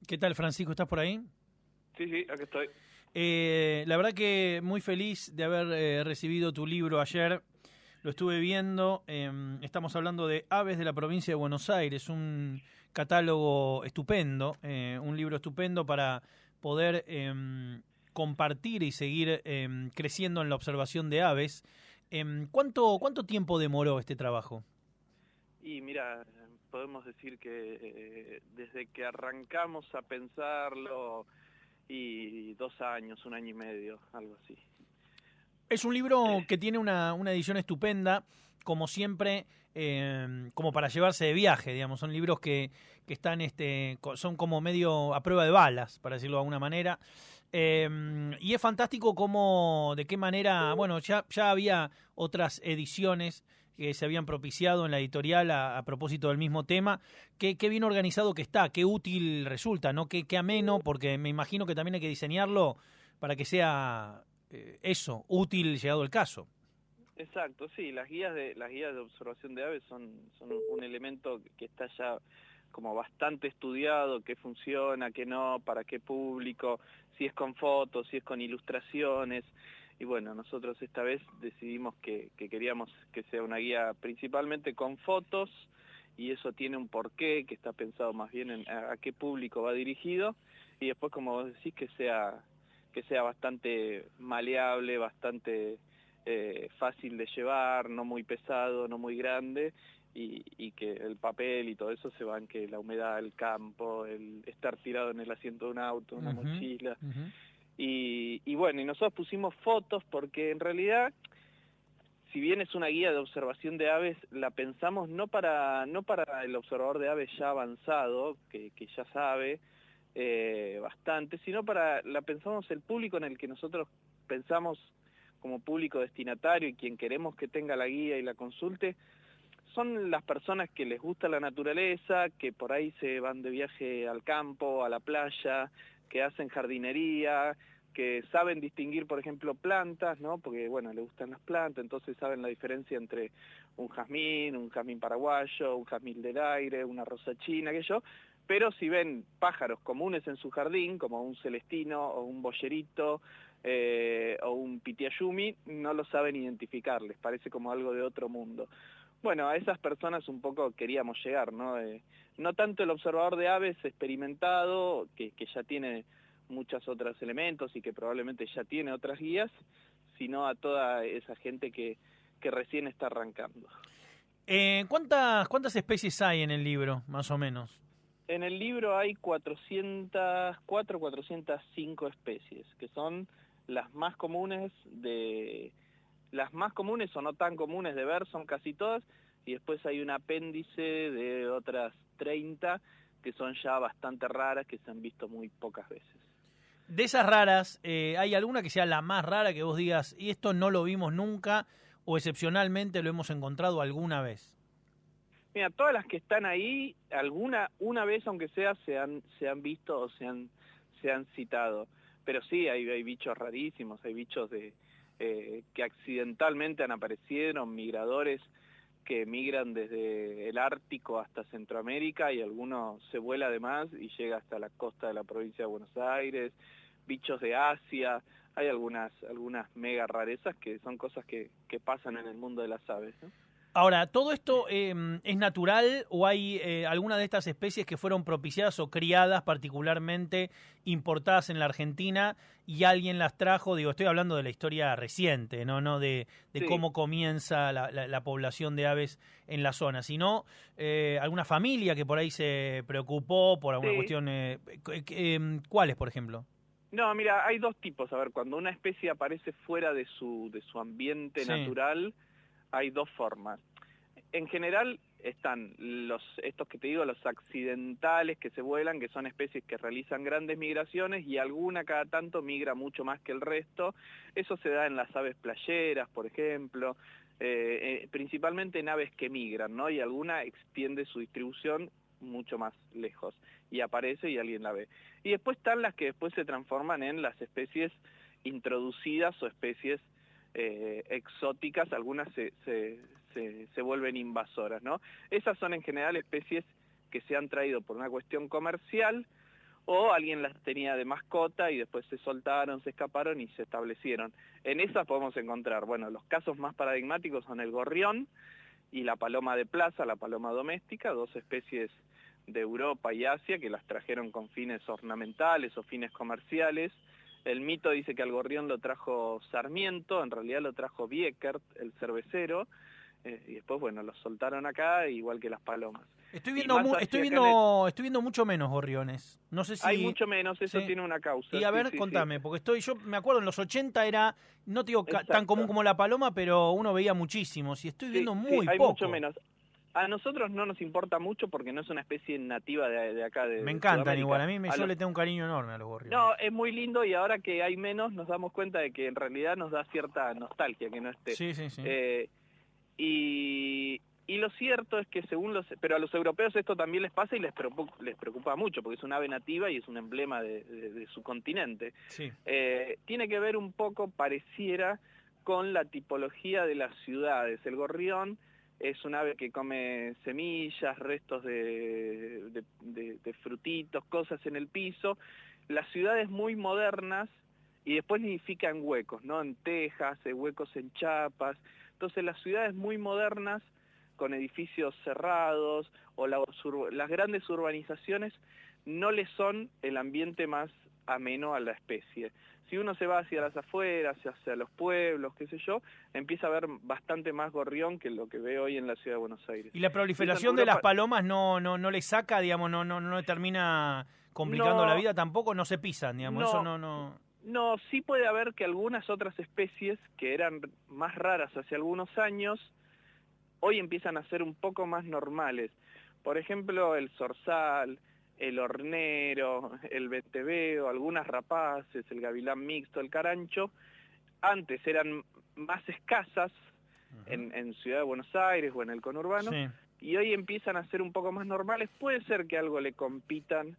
¿Qué tal, Francisco? ¿Estás por ahí? Sí, sí, aquí estoy. La verdad que muy feliz de haber recibido tu libro ayer. Lo estuve viendo. Estamos hablando de Aves de la provincia de Buenos Aires, un catálogo estupendo, un libro estupendo para poder compartir y seguir creciendo en la observación de aves. ¿Cuánto tiempo demoró este trabajo? Y mira, podemos decir que desde que arrancamos a pensarlo, y 2 años, 1 año y medio, algo así. Es un libro que tiene una edición estupenda, como siempre, como para llevarse de viaje, digamos. Son libros que están, son como medio a prueba de balas, para decirlo de alguna manera. Y es fantástico cómo, de qué manera, bueno, ya había otras ediciones que se habían propiciado en la editorial a propósito del mismo tema. Qué bien organizado que está, qué útil resulta, ¿no? Qué ameno, porque me imagino que también hay que diseñarlo para que sea eso, útil llegado el caso. Exacto, sí, las guías de observación de aves son un elemento que está ya como bastante estudiado, qué funciona, qué no, para qué público, si es con fotos, si es con ilustraciones. Y bueno, nosotros esta vez decidimos que queríamos que sea una guía principalmente con fotos, y eso tiene un porqué, que está pensado más bien en a qué público va dirigido, y después, como vos decís, que sea bastante maleable, bastante fácil de llevar, no muy pesado, no muy grande, y que el papel y todo eso se banque la humedad, el campo, el estar tirado en el asiento de un auto, una Ujú, mochila. ujú. Y bueno, y nosotros pusimos fotos porque en realidad, si bien es una guía de observación de aves, la pensamos no para el observador de aves ya avanzado, que ya sabe bastante, sino la pensamos el público en el que nosotros pensamos como público destinatario, y quien queremos que tenga la guía y la consulte, son las personas que les gusta la naturaleza, que por ahí se van de viaje al campo, a la playa, que hacen jardinería, que saben distinguir, por ejemplo, plantas, ¿no? Porque, bueno, les gustan las plantas, entonces saben la diferencia entre un jazmín paraguayo, un jazmín del aire, una rosa china, aquello. Pero si ven pájaros comunes en su jardín, como un celestino o un boyerito o un pitiayumi, no lo saben identificar, les parece como algo de otro mundo. Bueno, a esas personas un poco queríamos llegar, ¿no? No tanto el observador de aves experimentado, que ya tiene muchos otros elementos y que probablemente ya tiene otras guías, sino a toda esa gente que recién está arrancando. ¿Cuántas especies hay en el libro, más o menos? En el libro hay 404, 405 especies, que son las más comunes las más comunes o no tan comunes de ver, son casi todas, y después hay un apéndice de otras 30 que son ya bastante raras, que se han visto muy pocas veces. De esas raras, ¿hay alguna que sea la más rara que vos digas, y esto no lo vimos nunca, o excepcionalmente lo hemos encontrado alguna vez? Mira, todas las que están ahí, una vez aunque sea, se han visto o se han citado. Pero sí, hay bichos rarísimos, hay bichos que accidentalmente han aparecido, migradores que migran desde el Ártico hasta Centroamérica, y alguno se vuela además y llega hasta la costa de la provincia de Buenos Aires, bichos de Asia. Hay algunas mega rarezas que son cosas que pasan en el mundo de las aves, ¿no? Ahora, ¿todo esto es natural o hay alguna de estas especies que fueron propiciadas o criadas particularmente, importadas en la Argentina y alguien las trajo? Digo, estoy hablando de la historia reciente, no de Sí, cómo comienza la población de aves en la zona, sino alguna familia que por ahí se preocupó por alguna sí. cuestión. ¿Cuáles, por ejemplo? No, mira, hay dos tipos. A ver, cuando una especie aparece fuera de su ambiente Sí. natural, hay dos formas. En general están estos que te digo, los accidentales que se vuelan, que son especies que realizan grandes migraciones, y alguna cada tanto migra mucho más que el resto. Eso se da en las aves playeras, por ejemplo, principalmente en aves que migran, ¿no? Y alguna extiende su distribución mucho más lejos, y aparece y alguien la ve. Y después están las que después se transforman en las especies introducidas o especies exóticas, algunas se vuelven invasoras, ¿no? Esas son en general especies que se han traído por una cuestión comercial, o alguien las tenía de mascota y después se soltaron, se escaparon y se establecieron. En esas podemos encontrar, bueno, los casos más paradigmáticos son el gorrión y la paloma de plaza, la paloma doméstica, dos especies de Europa y Asia que las trajeron con fines ornamentales o fines comerciales. El mito dice que al gorrión lo trajo Sarmiento, en realidad lo trajo Biekert, el cervecero, y después, bueno, los soltaron acá, igual que las palomas. Estoy viendo mucho menos gorriones. No sé si... Hay mucho menos, eso sí. tiene una causa. Y a ver, contame, porque yo me acuerdo en los 80 era, no te digo tan común como la paloma, pero uno veía muchísimos, y estoy viendo muy hay poco. Mucho menos. A nosotros no nos importa mucho porque no es una especie nativa de acá de Me encantan igual, yo le tengo un cariño enorme a los gorriones. No, es muy lindo y ahora que hay menos nos damos cuenta de que en realidad nos da cierta nostalgia que no esté. Sí. Y lo cierto es que pero a los europeos esto también les pasa y les preocupa mucho porque es un ave nativa y es un emblema de su continente. Sí. Tiene que ver un poco, pareciera, con la tipología de las ciudades. El gorrión es un ave que come semillas, restos de frutitos, cosas en el piso. Las ciudades muy modernas y después nidifican huecos, ¿no? En tejas, huecos en chapas. Entonces las ciudades muy modernas con edificios cerrados o las grandes urbanizaciones no le son el ambiente más ameno a la especie. Si uno se va hacia las afueras, hacia los pueblos, qué sé yo, empieza a ver bastante más gorrión que lo que ve hoy en la ciudad de Buenos Aires. ¿Y la proliferación de las palomas no le saca, digamos, no le termina complicando la vida tampoco? ¿No se pisan, digamos? Eso no... No, sí puede haber que algunas otras especies que eran más raras hace algunos años, hoy empiezan a ser un poco más normales. Por ejemplo, el zorzal, el hornero, el beteveo, algunas rapaces, el gavilán mixto, el carancho, antes eran más escasas en Ciudad de Buenos Aires o en el conurbano, y hoy empiezan a ser un poco más normales. Puede ser que algo le compitan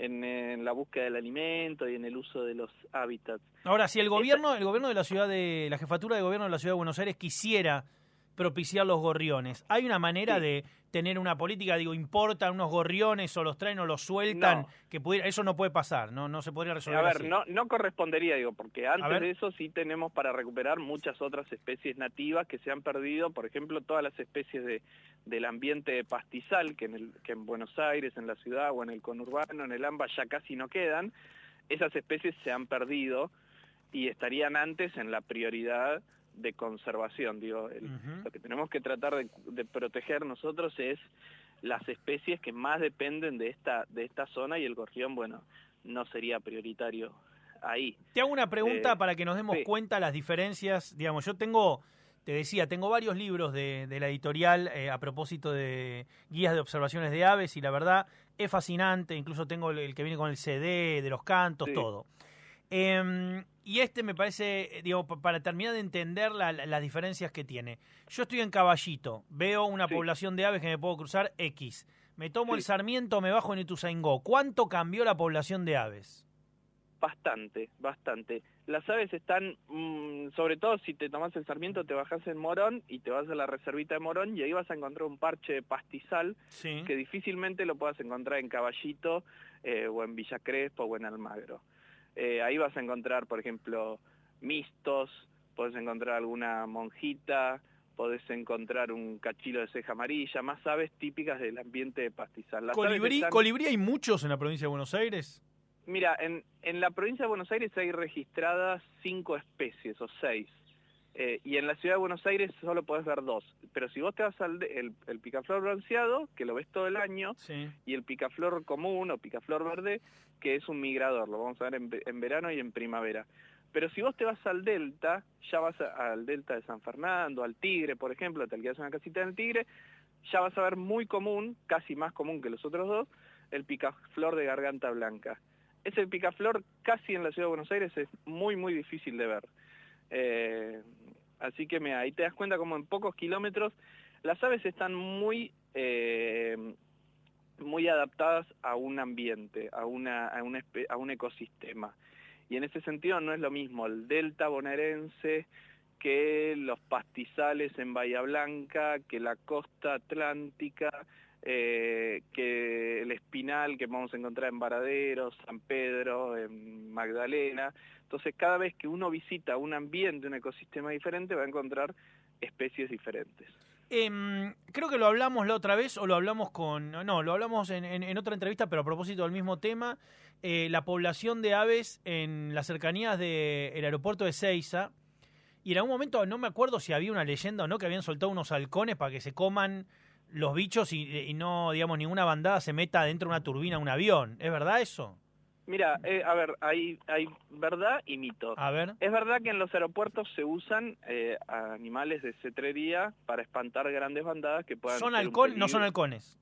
en la búsqueda del alimento y en el uso de los hábitats. Ahora, si el gobierno de la jefatura de gobierno de la Ciudad de Buenos Aires quisiera propiciar los gorriones, ¿hay una manera de tener una política, importan unos gorriones o los traen o los sueltan? Eso no puede pasar, no se podría resolver así. No correspondería, porque antes de eso sí tenemos para recuperar muchas otras especies nativas que se han perdido, por ejemplo, todas las especies del ambiente de pastizal, que en Buenos Aires, en la ciudad o en el conurbano, en el AMBA, ya casi no quedan. Esas especies se han perdido y estarían antes en la prioridad de conservación. Lo que tenemos que tratar de proteger nosotros es las especies que más dependen de esta zona, y el gorrión, bueno, no sería prioritario ahí. Te hago una pregunta para que nos demos cuenta las diferencias. Digamos, yo tengo varios libros de la editorial a propósito de guías de observaciones de aves, y la verdad es fascinante. Incluso tengo el que viene con el CD de los cantos, todo. Y me parece, para terminar de entender las diferencias que tiene. Yo estoy en Caballito, veo una población de aves que me puedo cruzar X. Me tomo el Sarmiento, me bajo en Ituzaingó. ¿Cuánto cambió la población de aves? Bastante. Las aves están, sobre todo si te tomás el Sarmiento, te bajás en Morón y te vas a la reservita de Morón y ahí vas a encontrar un parche de pastizal que difícilmente lo puedas encontrar en Caballito o en Villa Crespo o en Almagro. Ahí vas a encontrar, por ejemplo, mistos, podés encontrar alguna monjita, podés encontrar un cachilo de ceja amarilla, más aves típicas del ambiente de pastizal. ¿Colibrí hay muchos en la provincia de Buenos Aires? Mira, en la provincia de Buenos Aires hay registradas 5 especies o 6. Y en la ciudad de Buenos Aires solo podés ver 2. Pero si vos te vas el picaflor bronceado, que lo ves todo el año, y el picaflor común o picaflor verde, que es un migrador, lo vamos a ver en verano y en primavera. Pero si vos te vas al delta, ya vas al delta de San Fernando, al Tigre, por ejemplo, te alquilas una casita en el Tigre, ya vas a ver muy común, casi más común que los otros dos, el picaflor de garganta blanca. Ese picaflor casi en la ciudad de Buenos Aires es muy, muy difícil de ver. Así que ahí te das cuenta como en pocos kilómetros las aves están muy adaptadas a un ambiente, a un ecosistema. Y en ese sentido no es lo mismo el delta bonaerense que los pastizales en Bahía Blanca, que la costa atlántica, que el espinal que vamos a encontrar en Varadero, San Pedro, en Magdalena. Entonces, cada vez que uno visita un ambiente, un ecosistema diferente, va a encontrar especies diferentes. Creo que lo hablamos la otra vez, o lo hablamos lo hablamos en otra entrevista, pero a propósito del mismo tema, la población de aves en las cercanías del aeropuerto de Ezeiza, y en algún momento, no me acuerdo si había una leyenda o no, que habían soltado unos halcones para que se coman los bichos y no, digamos, ninguna bandada se meta dentro de una turbina de un avión. ¿Es verdad eso? Mira, a ver, hay verdad y mito. A ver. Es verdad que en los aeropuertos se usan animales de cetrería para espantar grandes bandadas que puedan ¿Son ser un halcones? peligro. No son halcones.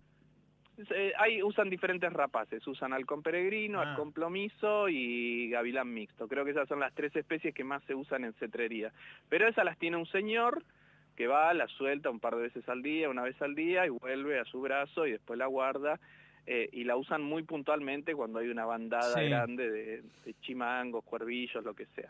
Usan diferentes rapaces, usan halcón peregrino, halcón plomizo y gavilán mixto. Creo que esas son las 3 especies que más se usan en cetrería. Pero esas las tiene un señor que va, la suelta un par de veces al día, una vez al día, y vuelve a su brazo y después la guarda. Y la usan muy puntualmente cuando hay una bandada grande de chimangos, cuervillos, lo que sea.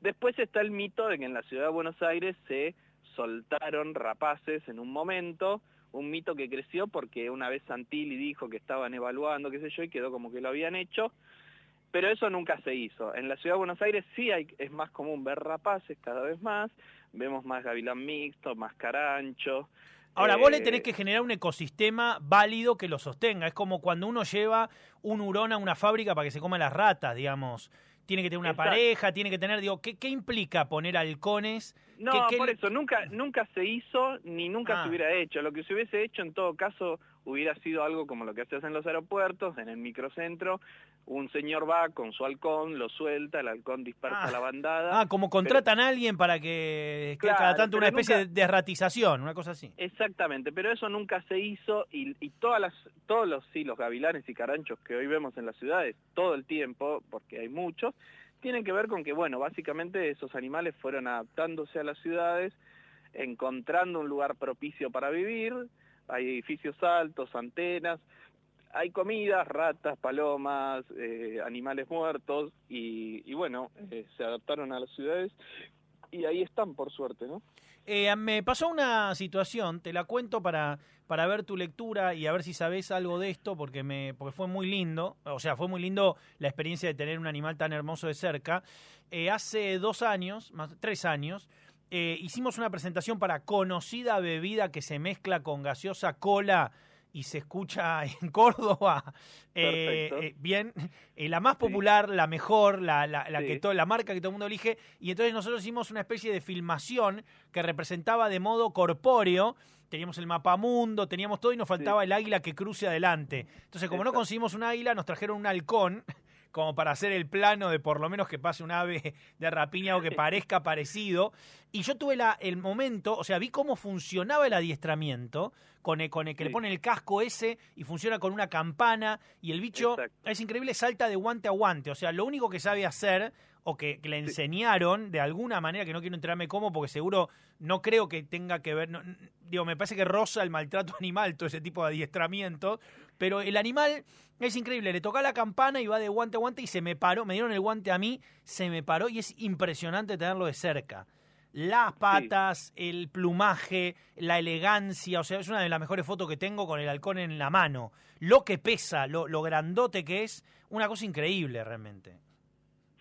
Después está el mito de que en la ciudad de Buenos Aires se soltaron rapaces en un momento, un mito que creció porque una vez Santilli dijo que estaban evaluando, qué sé yo, y quedó como que lo habían hecho, pero eso nunca se hizo. En la ciudad de Buenos Aires sí es más común ver rapaces cada vez más, vemos más gavilán mixto, más carancho. Ahora, vos le tenés que generar un ecosistema válido que lo sostenga. Es como cuando uno lleva un hurón a una fábrica para que se coman las ratas, digamos. Tiene que tener una pareja, tiene que tener, digo, ¿qué implica poner halcones? No, por eso, nunca se hizo ni nunca se hubiera hecho. Lo que se hubiese hecho en todo caso hubiera sido algo como lo que se hace en los aeropuertos, en el microcentro. Un señor va con su halcón, lo suelta, el halcón dispersa la bandada. Como contratan a alguien para que cada tanto una especie de desratización, una cosa así. Exactamente, pero eso nunca se hizo y los gavilanes y caranchos que hoy vemos en las ciudades todo el tiempo, porque hay muchos, tienen que ver con que, bueno, básicamente esos animales fueron adaptándose a las ciudades, encontrando un lugar propicio para vivir, hay edificios altos, antenas, hay comidas, ratas, palomas, animales muertos, y bueno, se adaptaron a las ciudades y ahí están, por suerte, ¿no? Me pasó una situación, te la cuento para ver tu lectura y a ver si sabés algo de esto, porque fue muy lindo, o sea, fue muy lindo la experiencia de tener un animal tan hermoso de cerca. Hace 3 años, hicimos una presentación para conocida bebida que se mezcla con gaseosa cola y se escucha en Córdoba. Bien, la más popular, la mejor, la marca que todo el mundo elige, y entonces nosotros hicimos una especie de filmación que representaba de modo corpóreo. Teníamos el mapamundo, teníamos todo y nos faltaba el águila que cruce adelante. Entonces, como no conseguimos un águila, nos trajeron un halcón como para hacer el plano de por lo menos que pase un ave de rapiña o que parezca parecido. Y yo tuve el momento, o sea, vi cómo funcionaba el adiestramiento con el que le ponen el casco ese y funciona con una campana y el bicho, es increíble, salta de guante a guante. O sea, lo único que sabe hacer o que le enseñaron de alguna manera, que no quiero enterarme cómo, porque seguro no creo que tenga que ver, me parece que roza el maltrato animal todo ese tipo de adiestramiento, pero el animal es increíble, le toca la campana y va de guante a guante y se me paró, me dieron el guante a mí, se me paró y es impresionante tenerlo de cerca. Las patas, el plumaje, la elegancia, o sea, es una de las mejores fotos que tengo con el halcón en la mano. Lo que pesa, lo grandote que es, una cosa increíble realmente.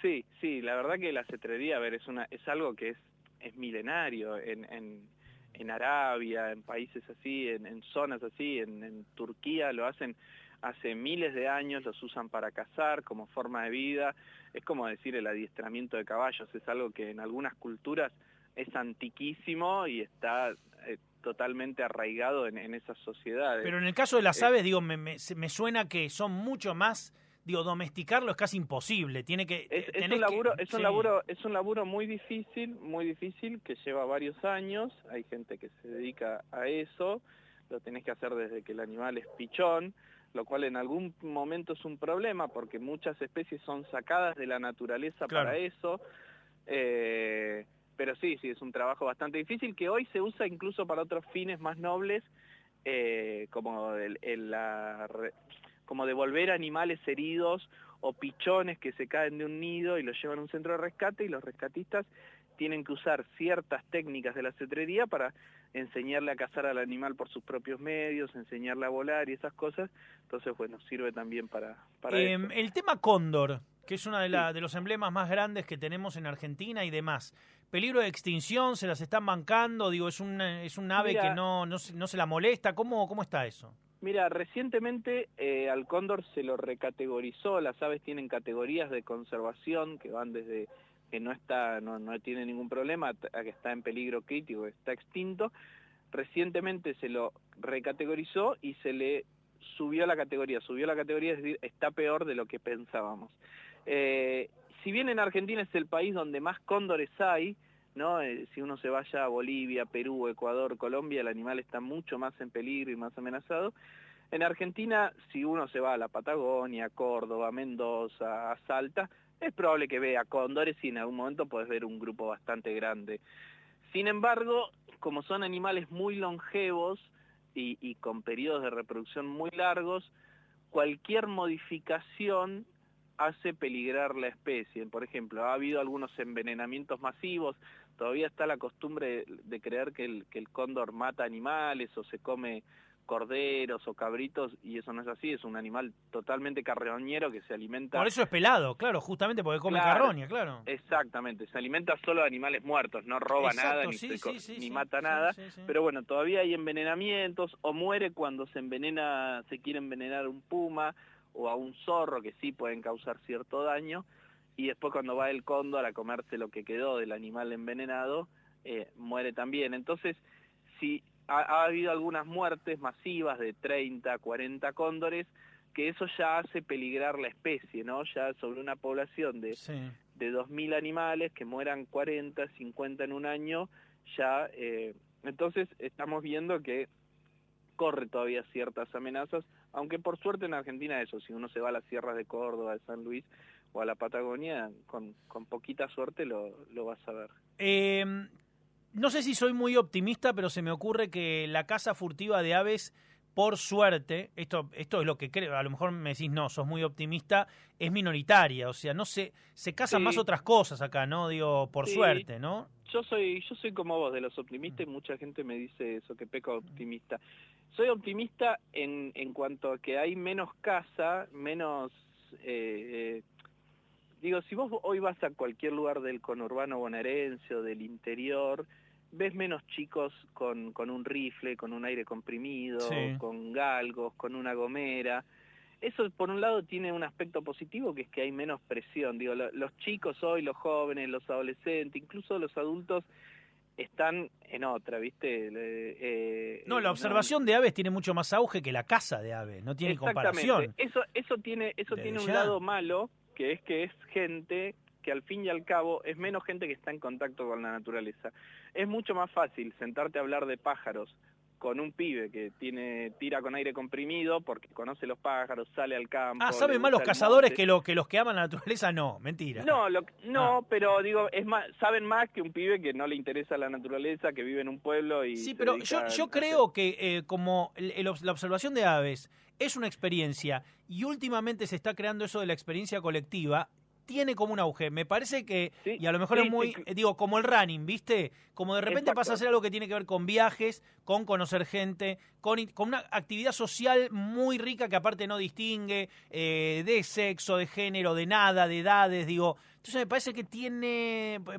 Sí, la verdad que la cetrería, a ver, es algo que es milenario en Arabia, en países así, en zonas así, en Turquía lo hacen hace miles de años, los usan para cazar como forma de vida. Es como decir el adiestramiento de caballos, es algo que en algunas culturas es antiquísimo y está totalmente arraigado en esas sociedades. Pero en el caso de las aves, digo, me suena que son mucho más, digo, domesticarlo es casi imposible. Tiene que es un laburo muy difícil que lleva varios años. Hay gente que se dedica a eso. Lo tenés que hacer desde que el animal es pichón, lo cual en algún momento es un problema porque muchas especies son sacadas de la naturaleza para eso. Pero sí, es un trabajo bastante difícil que hoy se usa incluso para otros fines más nobles, como como devolver animales heridos o pichones que se caen de un nido y los llevan a un centro de rescate, y los rescatistas tienen que usar ciertas técnicas de la cetrería para enseñarle a cazar al animal por sus propios medios, enseñarle a volar y esas cosas. Entonces, bueno, sirve también para eso. El tema cóndor, que es uno Sí. de los emblemas más grandes que tenemos en Argentina y demás. Peligro de extinción, se las están bancando, digo, es un ave que Mira, no se la molesta. ¿Cómo está eso? Mira, recientemente al cóndor se lo recategorizó. Las aves tienen categorías de conservación que van desde que no tiene ningún problema a que está en peligro crítico, que está extinto. Recientemente se lo recategorizó y se le subió la categoría, es decir, está peor de lo que pensábamos. Si bien en Argentina es el país donde más cóndores hay, ¿no? Si uno se vaya a Bolivia, Perú, Ecuador, Colombia, el animal está mucho más en peligro y más amenazado. En Argentina, si uno se va a la Patagonia, Córdoba, Mendoza, a Salta, es probable que vea cóndores y en algún momento podés ver un grupo bastante grande. Sin embargo, como son animales muy longevos y con periodos de reproducción muy largos, cualquier modificación hace peligrar la especie. Por ejemplo, ha habido algunos envenenamientos masivos, todavía está la costumbre de creer que el cóndor mata animales o se come corderos o cabritos, y eso no es así, es un animal totalmente carroñero que se alimenta... Por eso es pelado, claro, justamente porque come Claro, carroña, claro. exactamente, se alimenta solo de animales muertos, no roba Exacto, nada, ni mata nada, pero bueno, todavía hay envenenamientos, o muere cuando se quiere envenenar un puma o a un zorro, que sí pueden causar cierto daño, y después cuando va el cóndor a comerse lo que quedó del animal envenenado, muere también. Entonces, si ha habido algunas muertes masivas de 30, 40 cóndores, que eso ya hace peligrar la especie, ¿no? Ya sobre una población de 2.000 animales, que mueran 40, 50 en un año, ya... entonces estamos viendo que corre todavía ciertas amenazas, aunque por suerte en Argentina eso, si uno se va a las sierras de Córdoba, de San Luis o a la Patagonia, con poquita suerte lo vas a ver. No sé si soy muy optimista, pero se me ocurre que la caza furtiva de aves, por suerte, esto es lo que creo, a lo mejor me decís no, sos muy optimista, es minoritaria, o sea, no se cazan más otras cosas acá, ¿no? Digo, por suerte, ¿no? Yo soy como vos, de los optimistas, y mucha gente me dice eso, que peco optimista. Soy optimista en cuanto a que hay menos caza, menos... digo, si vos hoy vas a cualquier lugar del conurbano bonaerense o del interior, ves menos chicos con un rifle, con un aire comprimido, con galgos, con una gomera. Eso, por un lado, tiene un aspecto positivo, que es que hay menos presión. Digo, los chicos hoy, los jóvenes, los adolescentes, incluso los adultos, están en otra, ¿viste? No, la observación de aves tiene mucho más auge que la caza de aves, no tiene comparación. Eso tiene un lado malo, que es gente que al fin y al cabo es menos gente que está en contacto con la naturaleza. Es mucho más fácil sentarte a hablar de pájaros con un pibe que tira con aire comprimido porque conoce los pájaros, sale al campo. ¿Saben más los cazadores que los que aman la naturaleza? No, mentira. No, pero digo, saben más que un pibe que no le interesa la naturaleza, que vive en un pueblo y... Sí, pero yo creo que como la observación de aves es una experiencia y últimamente se está creando eso de la experiencia colectiva, tiene como un auge. Me parece que, y a lo mejor es muy, digo, como el running, ¿viste? Como de repente pasa a ser algo que tiene que ver con viajes, con conocer gente, con una actividad social muy rica que aparte no distingue de sexo, de género, de nada, de edades, digo. Entonces me parece que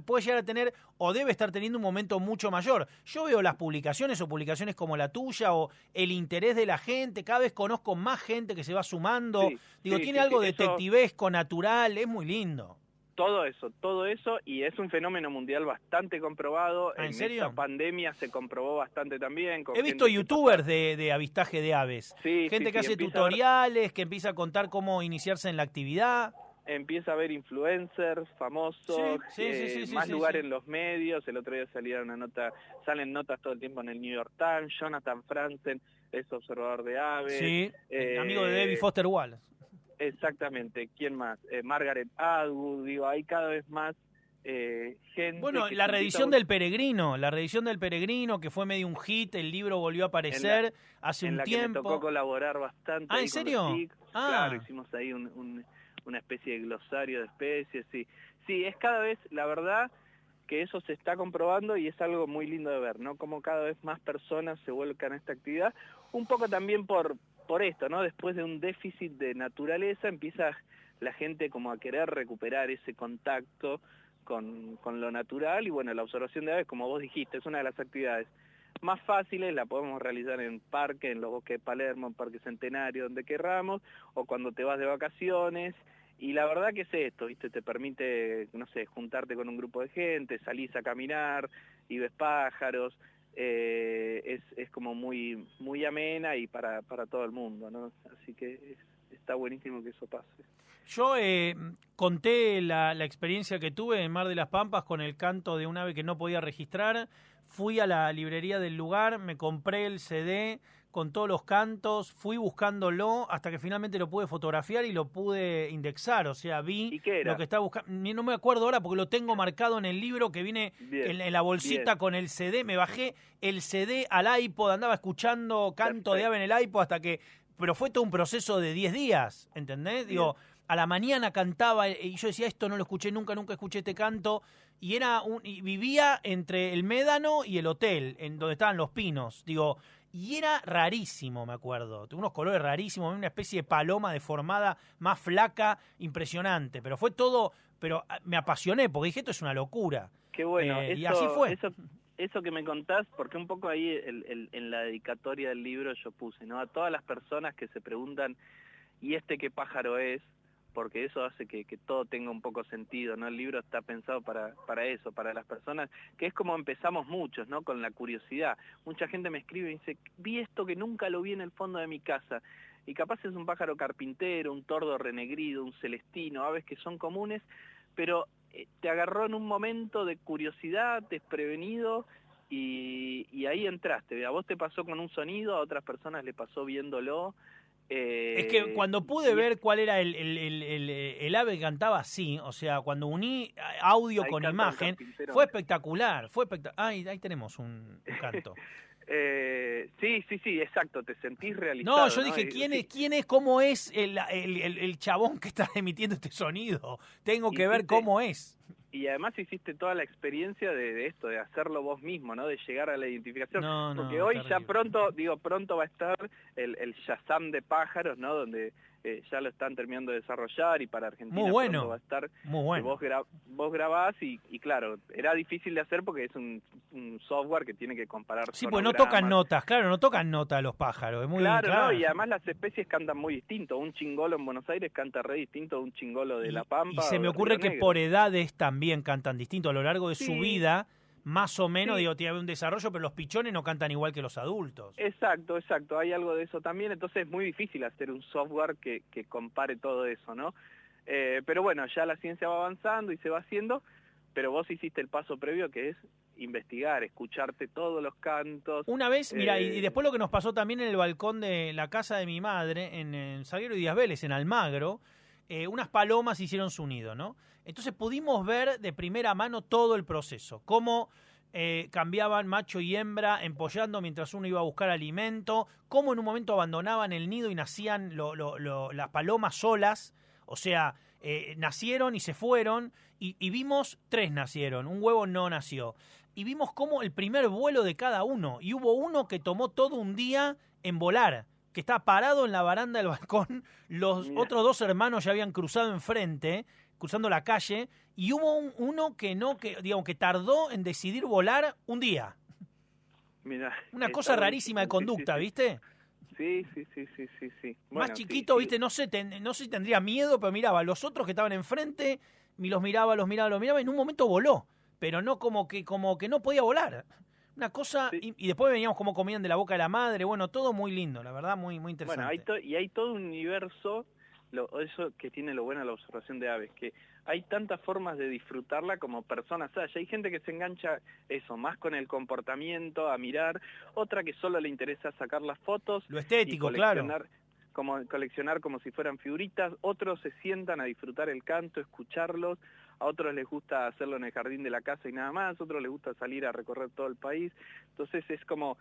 puede llegar a tener o debe estar teniendo un momento mucho mayor. Yo veo las publicaciones o publicaciones como la tuya o el interés de la gente, cada vez conozco más gente que se va sumando. Tiene algo detectivesco, natural, es muy lindo. Todo eso, y es un fenómeno mundial bastante comprobado. ¿En serio? Esta pandemia se comprobó bastante también. He visto youtubers de avistaje de aves. Gente que hace tutoriales, que empieza a contar cómo iniciarse en la actividad. Empieza a haber influencers famosos, más lugar en los medios. El otro día salen notas todo el tiempo en el New York Times. Jonathan Franzen es observador de aves. Sí, amigo de Debbie Foster Wallace. Exactamente. ¿Quién más? Margaret Atwood. Digo, hay cada vez más gente. Bueno, la reedición del Peregrino, que fue medio un hit, el libro volvió a aparecer hace un tiempo. Que me tocó colaborar bastante. ¿En serio? Claro, hicimos ahí una especie de glosario de especies. Sí, es cada vez, la verdad, que eso se está comprobando y es algo muy lindo de ver, ¿no? Como cada vez más personas se vuelcan a esta actividad, un poco también por esto, ¿no? Después de un déficit de naturaleza empieza la gente como a querer recuperar ese contacto con lo natural, y bueno, la observación de aves, como vos dijiste, es una de las actividades más fáciles, la podemos realizar en parques, en los bosques de Palermo, en Parque Centenario, donde querramos, o cuando te vas de vacaciones. Y la verdad que es esto, ¿viste? Te permite, no sé, juntarte con un grupo de gente, salís a caminar y ves pájaros, es como muy amena y para todo el mundo, ¿no? Así que está buenísimo que eso pase. Yo conté la experiencia que tuve en Mar de las Pampas con el canto de un ave que no podía registrar. Fui a la librería del lugar, me compré el CD con todos los cantos, fui buscándolo hasta que finalmente lo pude fotografiar y lo pude indexar. O sea, vi ¿Y qué era? lo que estaba buscando. No me acuerdo ahora porque lo tengo marcado en el libro que viene Bien, en la bolsita bien. con el CD. Me bajé el CD al iPod, andaba escuchando canto de Perfecto. ave en el iPod hasta que... Pero fue todo un proceso de 10 días, ¿entendés? Bien. Digo, a la mañana cantaba y yo decía, esto no lo escuché nunca escuché este canto. Y vivía entre el Médano y el hotel, en donde estaban los pinos. Digo, y era rarísimo, me acuerdo. Tuvo unos colores rarísimos, una especie de paloma deformada, más flaca, impresionante. Pero fue todo, pero me apasioné, porque dije, esto es una locura. Qué bueno, Y así fue. Eso que me contás, porque un poco ahí en la dedicatoria del libro yo puse, ¿no? A todas las personas que se preguntan, ¿y este qué pájaro es? Porque eso hace que todo tenga un poco sentido, ¿no? El libro está pensado para eso, para las personas, que es como empezamos muchos, ¿no? Con la curiosidad. Mucha gente me escribe y dice, vi esto que nunca lo vi en el fondo de mi casa. Y capaz es un pájaro carpintero, un tordo renegrido, un celestino, aves que son comunes, pero te agarró en un momento de curiosidad, desprevenido, y ahí entraste. A vos te pasó con un sonido, a otras personas le pasó viéndolo. Es que cuando pude Y ver cuál era el ave que cantaba así, o sea, cuando uní audio ahí con canta un imagen, carpintero. fue espectacular, ahí tenemos un canto. Sí, exacto, te sentís No, realizado, yo ¿no? dije, Sí, ¿quién es, cómo es el chabón que está emitiendo este sonido? Tengo que ver hiciste, cómo es. y además hiciste toda la experiencia de esto, de hacerlo vos mismo, ¿no? De llegar a la identificación. Porque No, hoy ya terrible. pronto va a estar el Shazam de pájaros, ¿no? Donde ya lo están terminando de desarrollar, y para Muy Argentina pronto va a bueno, estar, muy que bueno. vos grabás y claro, era difícil de hacer porque es un software que tiene que comparar Sí, pues no tocan sonogramas. notas, claro, no tocan notas los pájaros, es muy Claro, ¿no? claro. Y además las especies cantan muy distinto. Un chingolo en Buenos Aires canta re distinto a un chingolo de La Y Pampa se o me de Río ocurre que por Negro. edades también cantan distinto. A lo largo de su Sí, vida, más o menos, sí, digo, tiene un desarrollo, pero los pichones no cantan igual que los adultos. exacto. Hay algo de eso también. Entonces es muy difícil hacer un software que compare todo eso, ¿no? Pero bueno, ya la ciencia va avanzando y se va haciendo, pero vos hiciste el paso previo, que es investigar, escucharte todos los cantos. Una vez, mira, y eh, después lo que nos pasó también en el balcón de la casa de mi madre, en Salguero y Díaz Vélez, en Almagro, unas palomas hicieron su nido, ¿no? Entonces pudimos ver de primera mano todo el proceso, cómo cambiaban macho y hembra empollando mientras uno iba a buscar alimento, cómo en un momento abandonaban el nido y nacían las palomas solas, o sea, nacieron y se fueron, y vimos 3 nacieron, un huevo no nació. Y vimos cómo el primer vuelo de cada uno, y hubo uno que tomó todo un día en volar, que estaba parado en la baranda del balcón, los Mira, otros 2 hermanos ya habían cruzado enfrente, cruzando la calle, y hubo uno que tardó en decidir volar un día. mira, Una está cosa rarísima de buenísimo. Sí, conducta, ¿viste? Sí. Más Bueno, sí, chiquito, sí. ¿viste? No sé si tendría miedo, pero miraba, los otros que estaban enfrente, los miraba, y en un momento voló, pero no como que no podía volar. Una cosa, Sí. y después veníamos como comían de la boca de la madre, bueno, todo muy lindo, la verdad, muy Bueno, interesante. hay todo un universo, eso que tiene lo bueno de la observación de aves, que hay tantas formas de disfrutarla como personas hay. Hay gente que se engancha eso, más con el comportamiento, a mirar, otra que solo le interesa sacar las fotos Lo y estético, claro. coleccionar como si fueran figuritas, otros se sientan a disfrutar el canto, escucharlos, a otros les gusta hacerlo en el jardín de la casa y nada más, a otros les gusta salir a recorrer todo el país. Entonces es como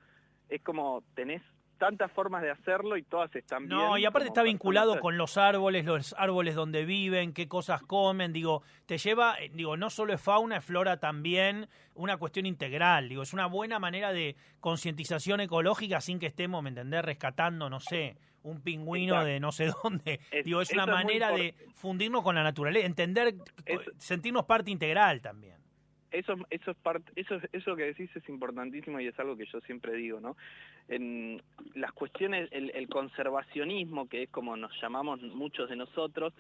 tenés tantas formas de hacerlo y todas están bien. No, y aparte como está vinculado personas. con los árboles donde viven, qué cosas comen, digo, te lleva, digo, no solo es fauna, es flora también, una cuestión integral, digo, es una buena manera de concientización ecológica sin que estemos, ¿me entendés?, rescatando, no sé, un pingüino Exacto. de no sé dónde. Digo, es una Eso es muy manera de fundirnos con la naturaleza, entender, sentirnos parte integral también. Eso que decís es importantísimo y es algo que yo siempre digo, ¿no? En las cuestiones, el conservacionismo, que es como nos llamamos muchos de nosotros,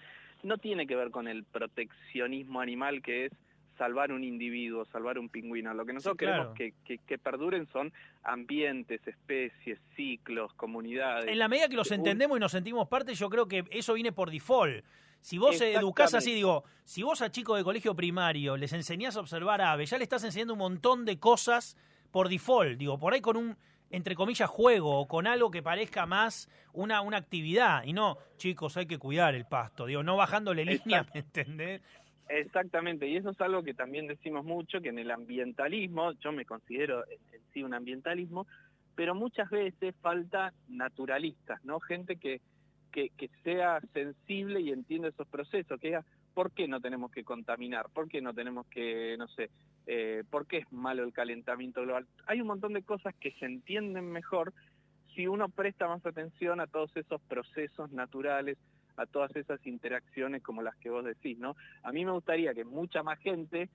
no tiene que ver con el proteccionismo animal, que es salvar un individuo, salvar un pingüino. Lo que nosotros claro. queremos que perduren son ambientes, especies, ciclos, comunidades. En la medida que los entendemos y nos sentimos parte, yo creo que eso viene por default. Si vos educás así, digo, si vos a chicos de colegio primario les enseñás a observar aves, ya le estás enseñando un montón de cosas por default, digo, por ahí con un, entre comillas, juego o con algo que parezca más una actividad, y no, chicos, hay que cuidar el pasto, digo, no bajándole línea, ¿me entendés? Exactamente, y eso es algo que también decimos mucho, que en el ambientalismo, yo me considero en sí un ambientalismo, pero muchas veces falta naturalistas, ¿no? Gente que sea sensible y entienda esos procesos, que diga, ¿por qué no tenemos que contaminar? ¿Por qué no tenemos que, no sé, por qué es malo el calentamiento global? Hay un montón de cosas que se entienden mejor si uno presta más atención a todos esos procesos naturales, a todas esas interacciones como las que vos decís, ¿no? A mí me gustaría que mucha más gente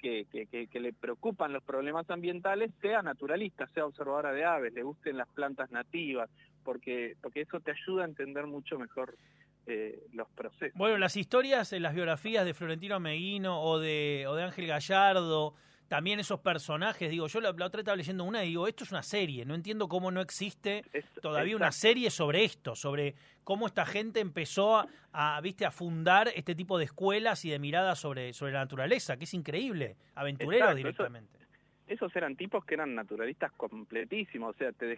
que le preocupan los problemas ambientales sea naturalista, sea observadora de aves, le gusten las plantas nativas, porque eso te ayuda a entender mucho mejor los procesos. Bueno, las historias, las biografías de Florentino Meguino o de Ángel Gallardo, también esos personajes, digo, yo la otra vez estaba leyendo una y digo, esto es una serie, no entiendo cómo no existe todavía una serie sobre esto, sobre cómo esta gente empezó a fundar este tipo de escuelas y de miradas sobre la naturaleza, que es increíble, aventureros directamente. Esos eran tipos que eran naturalistas completísimos, o sea, te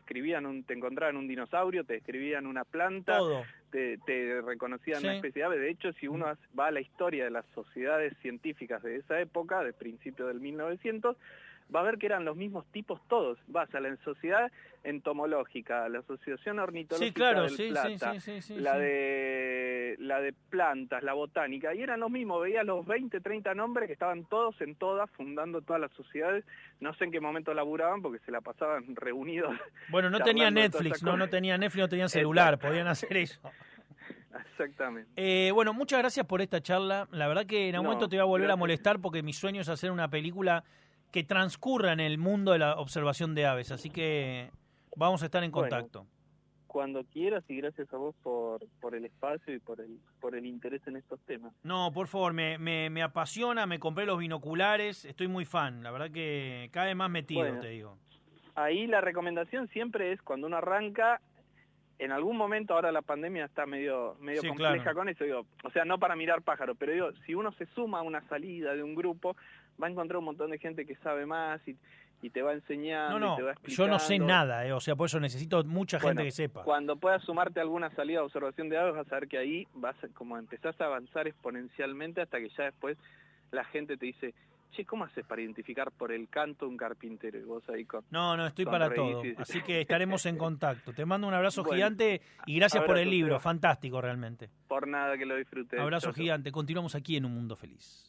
encontraban un dinosaurio, te describían una planta, todo. Te reconocían una especie de ave. De hecho, si uno va a la historia de las sociedades científicas de esa época, de principios del 1900, va a ver que eran los mismos tipos todos. Vas a la sociedad entomológica, la asociación ornitológica del Plata, la de plantas, la botánica, y eran los mismos, veías los 20, 30 nombres que estaban todos en todas, fundando todas las sociedades, no sé en qué momento laburaban porque se la pasaban reunidos. Bueno, no tenía Netflix, no tenían celular, podían hacer eso. Exactamente. Bueno, muchas gracias por esta charla, la verdad que en algún momento te voy a volver a molestar porque mi sueño es hacer una película que transcurra en el mundo de la observación de aves, así que vamos a estar en contacto. Bueno, cuando quieras y gracias a vos por el espacio y por el interés en estos temas. No, por favor, me apasiona, me compré los binoculares, estoy muy fan, la verdad que cada vez más metido, te digo. Ahí la recomendación siempre es cuando uno arranca, en algún momento, ahora la pandemia está medio compleja con eso, digo, o sea, no para mirar pájaros, pero digo, si uno se suma a una salida de un grupo, va a encontrar un montón de gente que sabe más y te va enseñando y te va explicando. Yo no sé nada, o sea, por eso necesito mucha gente que sepa. Cuando puedas sumarte a alguna salida de observación de aves, vas a ver que ahí como empezás a avanzar exponencialmente hasta que ya después la gente te dice, che, ¿cómo haces para identificar por el canto un carpintero? Y vos ahí No, estoy para todo, así que estaremos en contacto. Te mando un abrazo gigante y gracias por el libro, fantástico realmente. Por nada, que lo disfrutes. Abrazo gigante, continuamos aquí en Un Mundo Feliz.